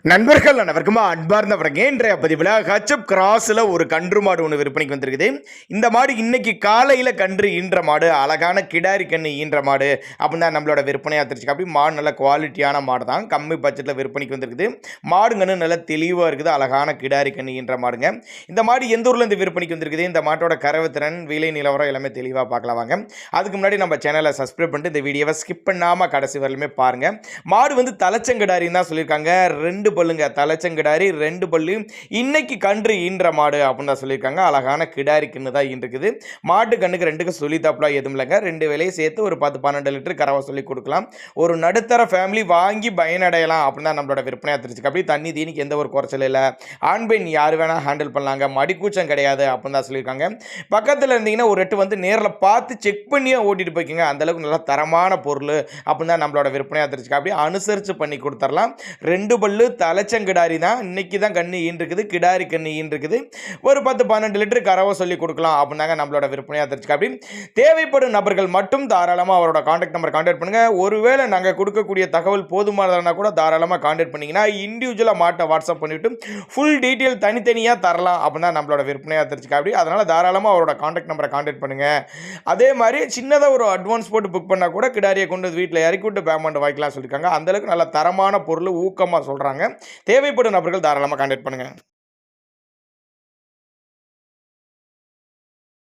நண்பர்கள் அனைவருக்கும் அன்பார்ந்த வணக்கம். இன்றைய பதிவில் ஹச்சப் கிராஸில் ஒரு கன்று மாடு ஒன்று விற்பனைக்கு வந்திருக்குது. இந்த மாடு இன்னைக்கு காலையில் கன்று ஈன்ற மாடு, அழகான கிடாரி கன்று ஈன்ற மாடு அப்படின்னு தான் நம்மளோட விற்பனையாக தெரிஞ்சுக்க. அப்படி மாடு நல்ல குவாலிட்டியான மாடு தான், கம்மி பட்ஜெட்டில் விற்பனைக்கு வந்திருக்குது. மாடுங்கன்னு நல்ல தெளிவாக இருக்குது, அழகான கிடாரி கன்று ஈன்ற மாடுங்க. இந்த மாடு எந்த ஊரில் இருந்து விற்பனைக்கு வந்திருக்குது, இந்த மாட்டோட கறவுத்திறன், விலை நிலவரம் எல்லாமே தெளிவாக பார்க்கலாம் வாங்க. அதுக்கு முன்னாடி நம்ம சேனலை சப்ஸ்கிரைப் பண்ணிட்டு இந்த வீடியோவை ஸ்கிப் பண்ணாமல் கடைசி வரலுமே பாருங்கள். மாடு வந்து தலைச்சங்கிடாரின்னு தான் சொல்லியிருக்காங்க. ரெண்டு பல்லுங்க, தலைச்சங்கிடாரி, ரெண்டு பல்லு. இன்னைக்கு கன்று ஈன்ற மாடு அப்படின்னு தான் சொல்லியிருக்காங்க. அழகான கிடாரி கன்று தான் ஈன்றுக்குது. மாட்டு கண்ணுக்கு ரெண்டுக்கு சொல்லி தப்பலாம் எதுவும் இல்லைங்க. ரெண்டு வேலையை சேர்த்து ஒரு 10-12 லிட்டர் கறவை சொல்லி கொடுக்கலாம். ஒரு நடுத்தர ஃபேமிலி வாங்கி பயனடையலாம் அப்படின்னு தான் நம்மளோட விற்பனையாக தெரிஞ்சுக்க. அப்படி தண்ணி தீனிக்கு எந்த ஒரு குறைச்சல் இல்லை. ஆண் பெண் யார் வேணால் ஹேண்டில் பண்ணலாங்க, மடிக்கூச்சம் கிடையாது அப்படின்னு தான் சொல்லியிருக்காங்க. பக்கத்தில் இருந்தீங்கன்னா ஒரு எட்டு வந்து நேரில் பார்த்து செக் பண்ணியே ஓட்டிட்டு போய்க்குங்க. அந்தளவுக்கு நல்லா தரமான பொருள் அப்படின்னு தான் நம்மளோட விற்பனையாக தெரிஞ்சுக்க. அப்படி அனுசரித்து பண்ணி கொடுத்துடலாம். ரெண்டு பல்லு தலைச்சங்கிடாரி தான், இன்னைக்கு தான் கண்ணு ஈன்றுக்குது, கிடாரி கண்ணு ஈன்றுக்குது. ஒரு 10-12 லிட்டர் கறவை சொல்லி கொடுக்கலாம் அப்படின்னாங்க நம்மளோட விற்பனையாக தெரிஞ்சுக்க. அப்படி தேவைப்படும் நபர்கள் மட்டும் தாராளமாக அவரோட கான்டாக்ட் நம்பர் கான்டாக்ட் பண்ணுங்கள். ஒருவேளை நாங்கள் கொடுக்கக்கூடிய தகவல் போதுமானதுனா கூட தாராளமாக கான்டாக்ட் பண்ணிங்கன்னா இண்டிவிஜுவலாக மாட்டை வாட்ஸ்அப் பண்ணிவிட்டு ஃபுல் டீட்டெயில் தனித்தனியாக தரலாம் அப்படின்னா நம்மளோட விற்பனையாக தெரிஞ்சுக்க. அப்படி அதனால் தாராளமாக அவரோட கான்டாக்ட் நம்பரை கான்டாக்ட் பண்ணுங்கள். அதே மாதிரி சின்னதாக ஒரு அட்வான்ஸ் போட்டு புக் பண்ணால் கூட கிடாரியை கொண்டு வீட்டில் இறக்கி விட்டு பேமெண்ட் வாங்கிக்கலாம் சொல்லியிருக்காங்க. அந்தளவுக்கு நல்ல தரமான பொருள் ஊக்கமாக சொல்கிறாங்க. தேவைப்படும் நபர்கள் தாராளமாக கான்டாக்ட் பண்ணுங்கள்.